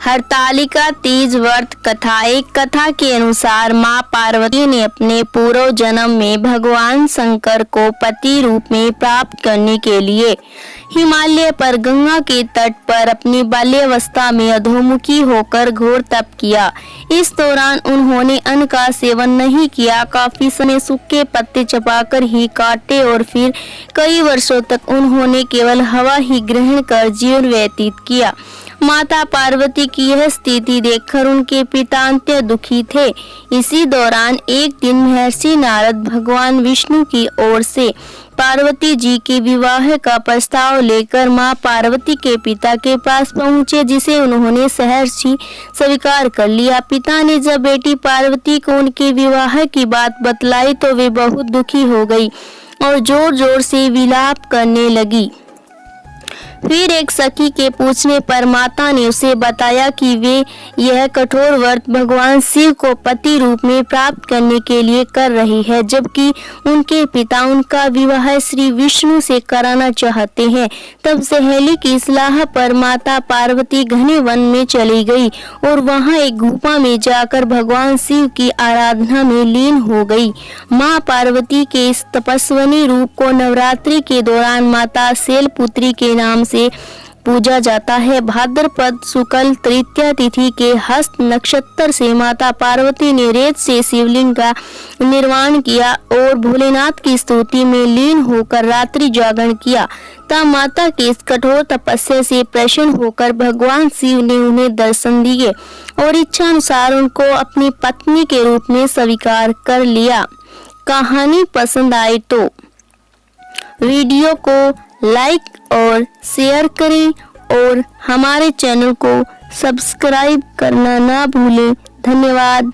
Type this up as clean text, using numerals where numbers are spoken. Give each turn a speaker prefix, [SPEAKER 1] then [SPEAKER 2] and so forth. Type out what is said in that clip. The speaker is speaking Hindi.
[SPEAKER 1] हरतालिका तीज व्रत कथा। एक कथा के अनुसार माँ पार्वती ने अपने पूर्व जन्म में भगवान शंकर को पति रूप में प्राप्त करने के लिए हिमालय पर गंगा के तट पर अपनी बाल्यावस्था में अधोमुखी होकर घोर तप किया। इस दौरान उन्होंने अन्न का सेवन नहीं किया, काफी समय सूखे पत्ते चबाकर ही काटे और फिर कई वर्षों तक उन्होंने केवल हवा ही ग्रहण कर जीवन व्यतीत किया। माता पार्वती की यह स्थिति देखकर उनके पिता अत्यंत दुखी थे। इसी दौरान एक दिन महर्षि नारद भगवान विष्णु की ओर से पार्वती जी के विवाह का प्रस्ताव लेकर मां पार्वती के पिता के पास पहुंचे, जिसे उन्होंने सहर्षि स्वीकार कर लिया। पिता ने जब बेटी पार्वती को उनके विवाह की बात बतलाई तो वे बहुत दुखी हो गई और जोर जोर से विलाप करने लगी। फिर एक सखी के पूछने पर माता ने उसे बताया कि वे यह कठोर व्रत भगवान शिव को पति रूप में प्राप्त करने के लिए कर रही है, जबकि उनके पिता उनका विवाह श्री विष्णु से कराना चाहते हैं। तब सहेली की सलाह पर माता पार्वती घने वन में चली गई और वहां एक गुफा में जाकर भगवान शिव की आराधना में लीन हो गई। माँ पार्वती के इस तपस्विनी रूप को नवरात्रि के दौरान माता शैलपुत्री के नाम से पूजा जाता है। भाद्रपद शुक्ल तृतीया तिथि के हस्त नक्षत्र से माता पार्वती ने रेत से शिवलिंग का निर्माण किया और भोलेनाथ की स्तुति में लीन होकर रात्रि जागरण किया। तब माता की इस कठोर तपस्या से प्रसन्न होकर भगवान शिव ने उन्हें दर्शन दिए और इच्छा अनुसार उनको अपनी पत्नी के रूप में स्वीकार कर लिया। कहानी पसंद आई तो वीडियो को लाइक और शेयर करें और हमारे चैनल को सब्सक्राइब करना ना भूलें। धन्यवाद।